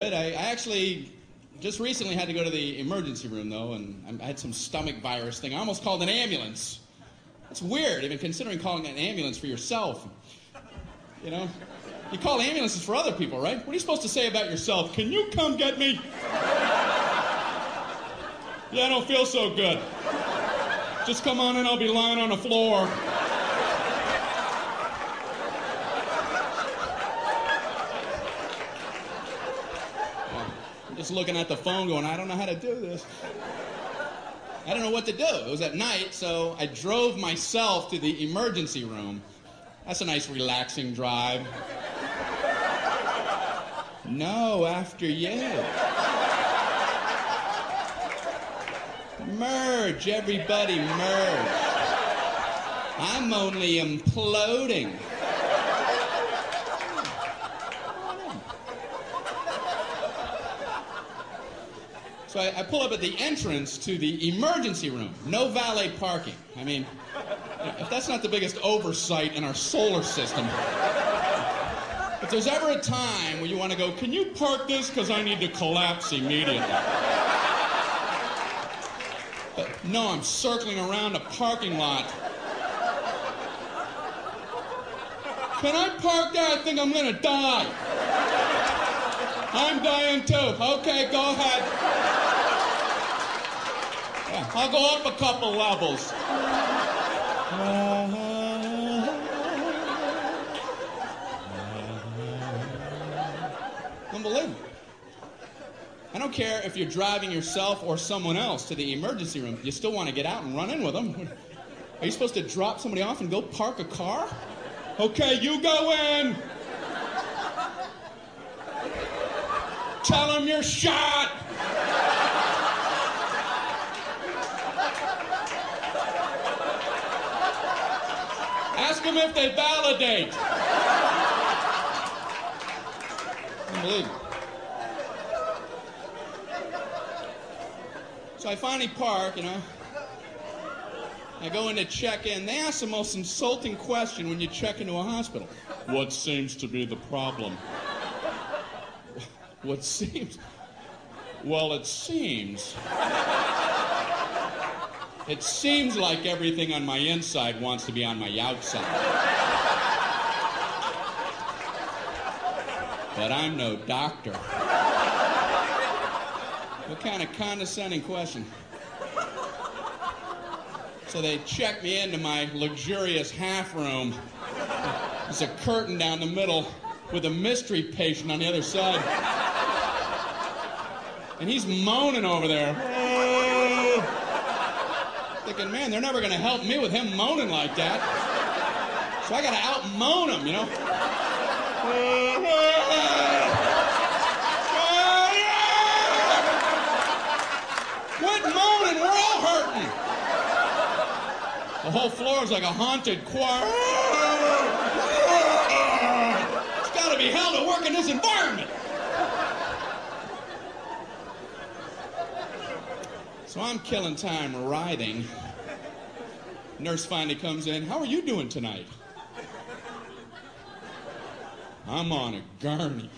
I actually just recently had to go to the emergency room, though, and I had some stomach virus thing. I almost called an ambulance. It's weird, even considering calling an ambulance for yourself. You know? You call ambulances for other people, right? What are you supposed to say about yourself? Can you come get me? Yeah, I don't feel so good. Just come on in, I'll be lying on the floor. Just looking at the phone going, I don't know how to do this. I don't know what to do. It was at night, so I drove myself to the emergency room. That's a nice relaxing drive. No, after you. Merge, everybody merge. I'm only imploding. So I pull up at the entrance to the emergency room. No valet parking. I mean, if that's not the biggest oversight in our solar system. If there's ever a time where you want to go, can you park this because I need to collapse immediately? But no, I'm circling around a parking lot. Can I park there? I think I'm going to die. I'm dying too. Okay, go ahead. Yeah, I'll go up a couple levels. Unbelievable. I don't care if you're driving yourself or someone else to the emergency room. You still want to get out and run in with them. Are you supposed to drop somebody off and go park a car? Okay, you go in. Tell them you're shot. Ask them if they validate. Unbelievable. So I finally park, you know. I go in to check in. They ask the most insulting question when you check into a hospital. What seems to be the problem? What seems? Well, it seems. It seems like everything on my inside wants to be on my outside. But I'm no doctor. What kind of condescending question? So they check me into my luxurious half room. There's a curtain down the middle with a mystery patient on the other side. And he's moaning over there. Thinking, man, they're never going to help me with him moaning like that. So I got to out-moan him, you know. Quit moaning, we're all hurting. The whole floor is like a haunted choir. It's got to be hell to work in this environment. So I'm killing time writhing. Nurse finally comes in. How are you doing tonight? I'm on a gurney.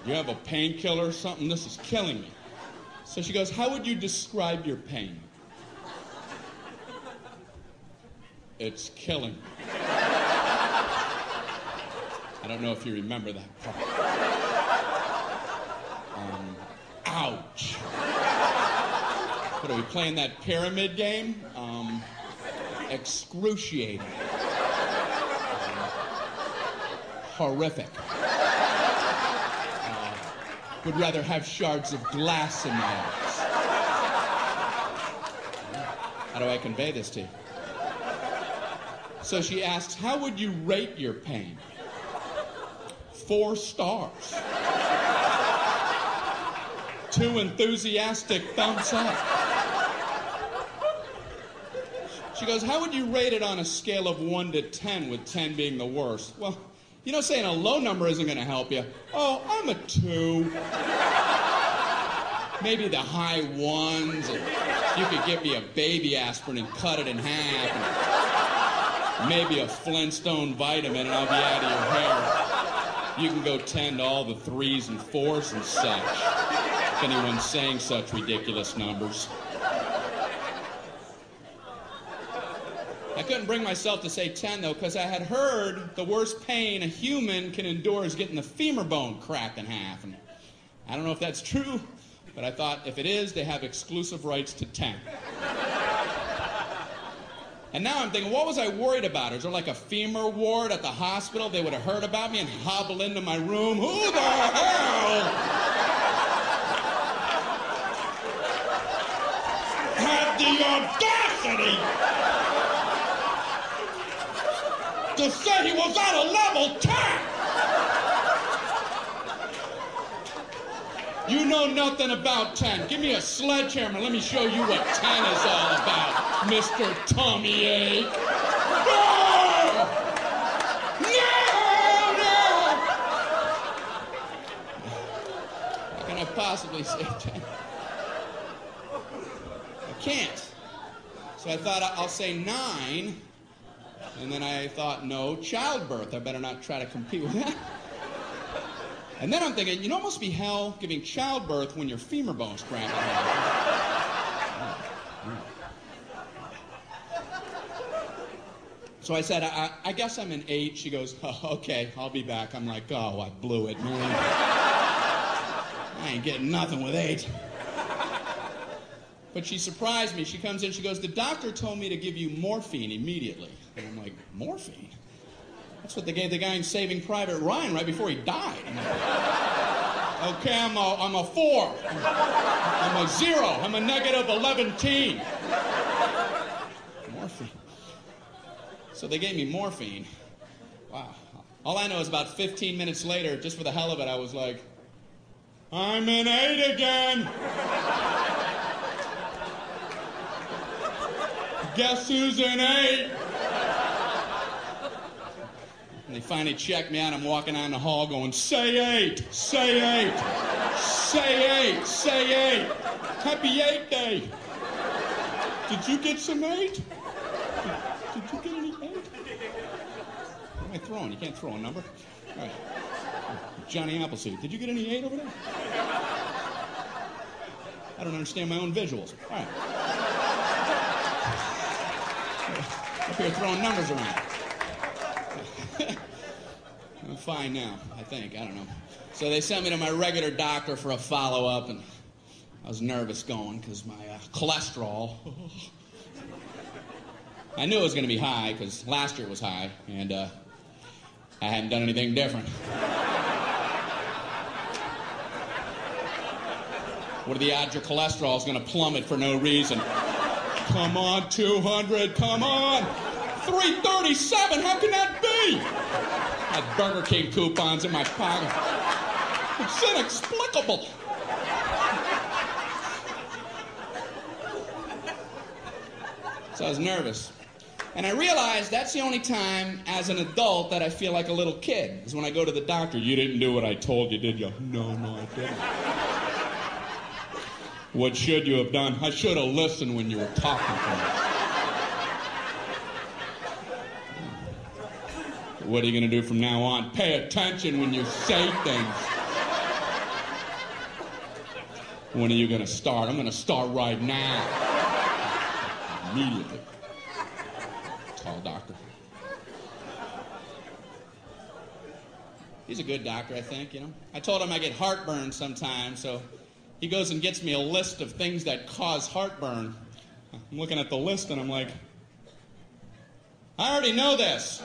You have a painkiller or something? This is killing me. So she goes, how would you describe your pain? It's killing me. I don't know if you remember that part. Ouch. What, are we playing that pyramid game? Excruciating. Horrific. Would rather have shards of glass in my eyes. How do I convey this to you? So she asks, how would you rate your pain? 4 stars. 2 enthusiastic thumbs up. She goes, how would you rate it on a scale of 1 to 10, with 10 being the worst? Well, you know, saying a low number isn't going to help you. Oh, I'm a 2. Maybe the high 1s. And you could give me a baby aspirin and cut it in half. And maybe a Flintstone vitamin and I'll be out of your hair. You can go 10 to all the 3s and 4s and such, if anyone's saying such ridiculous numbers. I couldn't bring myself to say 10, though, because I had heard the worst pain a human can endure is getting the femur bone cracked in half. And I don't know if that's true, but I thought if it is, they have exclusive rights to 10. And now I'm thinking, what was I worried about? Is there like a femur ward at the hospital? They would have heard about me and hobble into my room. Who the hell had the audacity to say he was at a level 10? You know nothing about 10. Give me a sledgehammer. Let me show you what 10 is all about, Mr. Tommy A. No! No! No! How can I possibly say 10? I can't. So I thought I'll say 9. And then I thought, no, childbirth. I better not try to compete with that. And then I'm thinking, you know, it must be hell giving childbirth when your femur bone's cracked. So I said, I guess I'm an 8. She goes, oh, okay, I'll be back. I'm like, oh, I blew it, man. I ain't getting nothing with 8. But she surprised me. She comes in, she goes, the doctor told me to give you morphine immediately. And I'm like, morphine? That's what they gave the guy in Saving Private Ryan right before he died. Okay, I'm a 4. I'm a 0. I'm a negative 11-teen. Morphine. So they gave me morphine. Wow. All I know is about 15 minutes later, just for the hell of it, I was like, I'm an 8 again. Guess who's an 8? And they finally checked me out. I'm walking down the hall going, say 8, say 8, say 8, say 8. Happy 8 day. Did you get some 8? Did you get any 8? What am I throwing? You can't throw a number. All right. Johnny Appleseed. Did you get any 8 over there? I don't understand my own visuals. All right. Up here throwing numbers around. I'm fine now, I think. I don't know. So they sent me to my regular doctor for a follow-up, and I was nervous going because my cholesterol. I knew it was going to be high because last year it was high, and I hadn't done anything different. What are the odds your cholesterol is going to plummet for no reason? Come on, 200, come on! 337, how can that be? I had Burger King coupons in my pocket. It's inexplicable. So I was nervous. And I realized that's the only time as an adult that I feel like a little kid. Is when I go to the doctor. You didn't do what I told you, did you? No, I didn't. What should you have done? I should have listened when you were talking to me. What are you going to do from now on? Pay attention when you say things. When are you going to start? I'm going to start right now. Immediately. Tall doctor. He's a good doctor, I think, you know. I told him I get heartburn sometimes, so he goes and gets me a list of things that cause heartburn. I'm looking at the list and I'm like, I already know this.